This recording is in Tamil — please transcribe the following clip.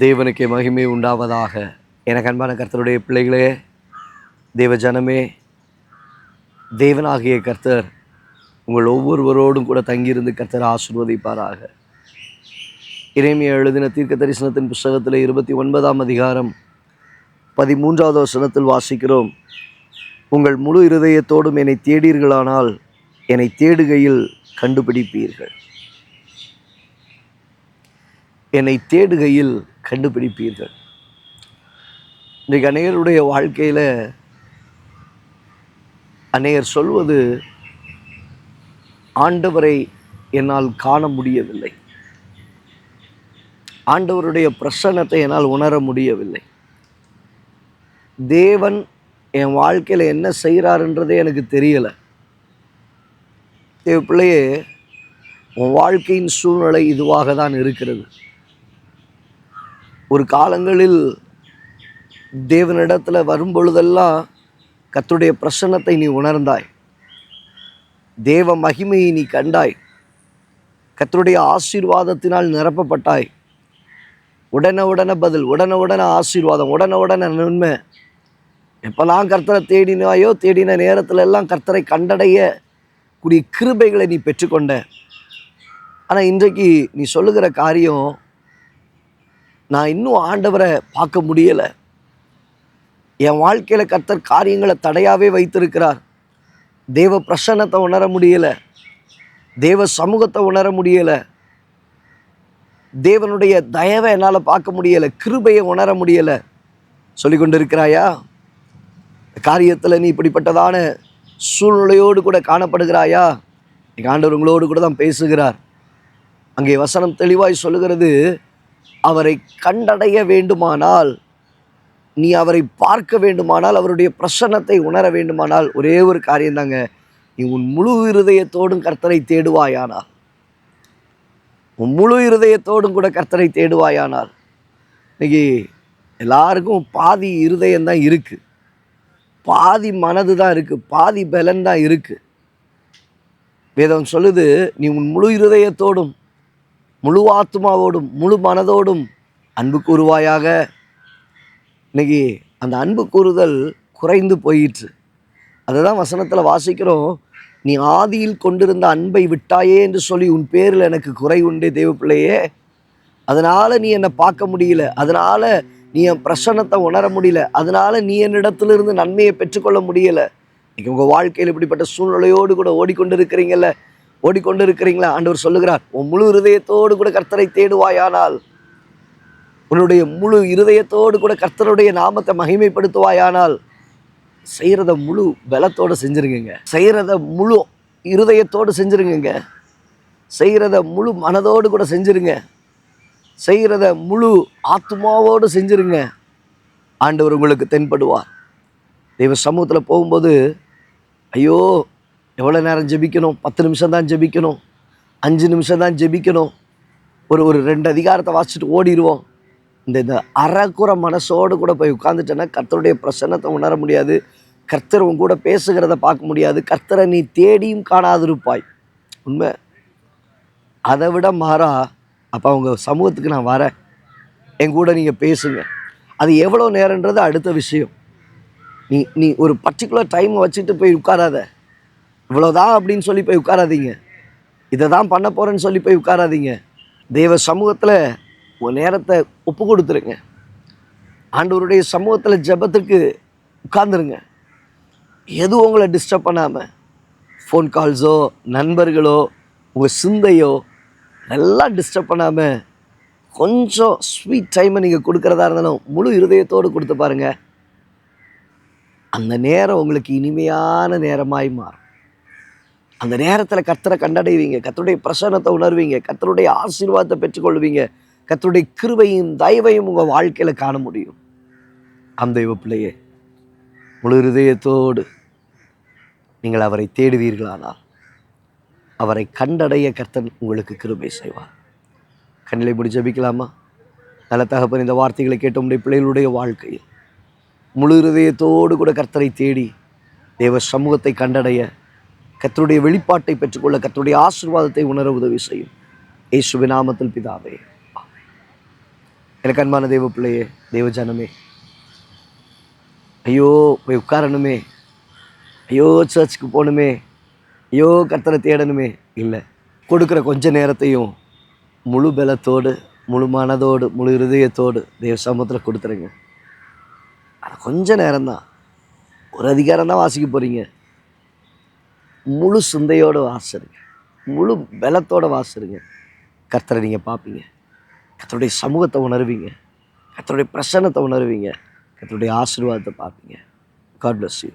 தேவனுக்கே மகிமை உண்டாவதாக. எனக்கு அன்பான கர்த்தருடைய பிள்ளைகளே, தேவ ஜனமே, தேவனாகிய கர்த்தர் உங்கள் ஒவ்வொருவரோடும் கூட தங்கியிருந்து கர்த்தர் ஆசீர்வதிப்பாராக. எரேமியா எழுதின தீர்க்க தரிசனத்தின் புஸ்தகத்தில் 29ஆம் அதிகாரம் 13வது வசனத்தில் வாசிக்கிறோம், உங்கள் முழு இருதயத்தோடும் என்னை தேடீர்களானால் என்னை தேடுகையில் கண்டுபிடிப்பீர்கள். என்னை தேடுகையில் கண்டுபிடிப்பீர்கள். இன்றைக்கு அநேகருடைய வாழ்க்கையில் அநேகர் சொல்வது, ஆண்டவரை என்னால் காண முடியவில்லை, ஆண்டவருடைய பிரசன்னத்தை என்னால் உணர முடியவில்லை, தேவன் என் வாழ்க்கையில் என்ன செய்கிறாருன்றதே எனக்கு தெரியலை. தேவ பிள்ளையே, உன் வாழ்க்கையின் சூழ்நிலை இதுவாக தான் இருக்கிறது. ஒரு காலங்களில் தேவனிடத்தில் வரும்பொழுதெல்லாம் கர்த்தருடைய பிரசன்னத்தை நீ உணர்ந்தாய், தேவ மகிமையை நீ கண்டாய், கர்த்தருடைய ஆசீர்வாதத்தினால் நிரப்பப்பட்டாய். உடனே பதில், உடனே ஆசீர்வாதம், உடனே நன்மை. எப்பெல்லாம் கர்த்தரை தேடினாயோ தேடின நேரத்தில் எல்லாம் கர்த்தரை கண்டடைய கூடிய கிருபைகளை நீ பெற்றுக்கொண்ட. ஆனால் இன்றைக்கு நீ சொல்லுகிற காரியம், நான் இன்னும் ஆண்டவரை பார்க்க முடியலை, என் வாழ்க்கையில் கர்த்தர் காரியங்களை தடையாகவே வைத்திருக்கிறார், தேவ பிரசன்னத்தை உணர முடியலை, தேவ சமூகத்தை உணர முடியலை, தேவனுடைய தயவை என்னால் பார்க்க முடியலை, கிருபையை உணர முடியலை சொல்லி கொண்டு இருக்கிறாயா? காரியத்தில் நீ இப்படிப்பட்டதான சூழ்நிலையோடு கூட காணப்படுகிறாயா? ஆண்டவர் உங்களோடு கூட தான் பேசுகிறார். அங்கே வசனம் தெளிவாய் சொல்லுகிறது, அவரை கண்டடைய வேண்டுமானால், நீ அவரை பார்க்க வேண்டுமானால், அவருடைய பிரசன்னத்தை உணர வேண்டுமானால் ஒரே ஒரு காரியம்தாங்க, நீ உன் முழு இருதயத்தோடும் கர்த்தரை தேடுவாயானால், உன் முழு இருதயத்தோடும் கூட கர்த்தரை தேடுவாயானால். இன்னைக்கு எல்லாருக்கும் பாதி இருதயம்தான் இருக்குது, பாதி மனது தான் இருக்குது, பாதி பலன் தான் இருக்குது. வேதம் சொல்லுது, நீ உன் முழு இருதயத்தோடும் முழு ஆத்மாவோடும் முழு மனதோடும் அன்பு கூறுவாயாக. இன்னைக்கு அந்த அன்பு கூறுதல் குறைந்து போயிற்று. அதை தான் வசனத்தில் வாசிக்கிறோம், நீ ஆதியில் கொண்டிருந்த அன்பை விட்டாயே என்று சொல்லி உன் பேரில் எனக்கு குறை உண்டே தேவ பிள்ளையே. அதனால் நீ என்னை பார்க்க முடியல, அதனால் நீ என் பிரசன்னத்தை உணர முடியல, அதனால் நீ என்னிடத்திலிருந்து நன்மையை பெற்றுக்கொள்ள முடியலை. இன்னைக்கு உங்கள் வாழ்க்கையில் இப்படிப்பட்ட சூழ்நிலையோடு கூட ஓடிக்கொண்டு இருக்கிறீங்களா? ஆண்டவர் சொல்லுகிறார், உன் முழு இருதயத்தோடு கூட கர்த்தரை தேடுவாயானால், உன்னுடைய முழு இருதயத்தோடு கூட கர்த்தருடைய நாமத்தை மகிமைப்படுத்துவாயானால், செய்கிறத முழு பலத்தோடு செஞ்சுருங்க, செய்கிறத முழு இருதயத்தோடு செஞ்சுருங்க, செய்கிறத முழு மனதோடு கூட செஞ்சுருங்க, செய்கிறத முழு ஆத்மாவோடு செஞ்சுருங்க. ஆண்டவர் உங்களுக்கு தென்படுவார். தெய்வ சமூகத்தில் போகும்போது, ஐயோ எவ்வளோ நேரம் ஜெபிக்கணும், 10 நிமிஷம் தான் ஜெபிக்கணும், 5 நிமிஷம் தான் ஜெபிக்கணும், ஒரு 2 அதிகாரத்தை வாசிச்சுட்டு ஓடிடுவோம். இந்த அறக்குற மனசோடு கூட போய் உட்காந்துட்டேன்னா கர்த்தருடைய பிரசன்னத்தை உணர முடியாது, கர்த்தர் உன் கூட பேசுகிறத பார்க்க முடியாது, கர்த்தரை நீ தேடியும் காணாதிருப்பாய். உண்மை. அதை விட மாறா, அப்போ அவங்க சமூகத்துக்கு நான் வரேன், என் கூட நீங்கள் பேசுங்க. அது எவ்வளோ நேரன்றது அடுத்த விஷயம். நீ ஒரு பர்டிகுலர் டைமை வச்சுட்டு போய் உட்காராத, இவ்வளோதான் அப்படின்னு சொல்லி போய் உட்காராதீங்க, இதை தான் பண்ண போகிறேன்னு சொல்லி போய் உட்காராதீங்க. தேவ சமூகத்தில் உன் நேரத்தை ஒப்பு கொடுத்துருங்க. ஆண்டவருடைய சமூகத்தில் ஜெபத்துக்கு உட்கார்ந்துருங்க. எதுவும் உங்களை டிஸ்டர்ப் பண்ணாமல், ஃபோன் கால்ஸோ நண்பர்களோ உங்கள் சிந்தையோ எல்லாம் டிஸ்டர்ப் பண்ணாமல் கொஞ்சம் ஸ்வீட் டைமை நீங்கள் கொடுக்குறதா இருந்தாலும் முழு இருதயத்தோடு கொடுத்து பாருங்கள். அந்த நேரம் உங்களுக்கு இனிமையான நேரமாய் மாறும். அந்த நேரத்தில் கர்த்தரை கண்டடைவீங்க, கர்த்தருடைய பிரசன்னத்தை உணர்வீங்க, கர்த்தருடைய ஆசீர்வாதத்தை பெற்றுக்கொள்வீங்க, கர்த்தருடைய கிருபையும் தயவையும் உங்கள் வாழ்க்கையில் காண முடியும். அந்த தெய்வ பிள்ளையே, முழு இருதயத்தோடு நீங்கள் அவரை தேடுவீர்களானால் அவரை கண்டடைய கர்த்தர் உங்களுக்கு கிருபை செய்வார். கண்ணிலை முடி ஜெபிக்கலாமா? நல்ல தகப்பன், இந்த வார்த்தைகளை கேட்ட உடைய பிள்ளைகளுடைய வாழ்க்கையில் முழு இருதயத்தோடு கூட கர்த்தரை தேடி தேவ சமூகத்தை கண்டடைய, கர்த்தருடைய வெளிப்பாட்டை பெற்றுக்கொள்ள, கர்த்தருடைய ஆசீர்வாதத்தை உணர உதவி செய்யும். இயேசுவின் நாமத்தில் பிதாவே. எனக்கு அன்பான தெய்வ பிள்ளையே, தெய்வ ஜனமே, ஐயோ போய் உட்காரணுமே, ஐயோ சர்ச்சுக்கு போகணுமே, ஐயோ கர்த்தரை தேடணுமே, இல்லை. கொடுக்குற கொஞ்ச நேரத்தையும் முழு பலத்தோடு, முழு மனதோடு, முழு இருதயத்தோடு தேவ சமூகத்தில் கொடுத்துருங்க. அது கொஞ்ச நேரம்தான், ஒரு அதிகாரம் தான் வாசிக்க போகிறீங்க. முழு சிந்தையோடு வாசிருங்க, முழு பலத்தோடு வாசிருங்க. கர்த்தரை நீங்கள் பார்ப்பீங்க, கர்த்தருடைய சமூகத்தை உணர்வீங்க, கர்த்தருடைய பிரசன்னத்தை உணர்வீங்க, கர்த்தருடைய ஆசீர்வாதத்தை பார்ப்பீங்க. God bless you.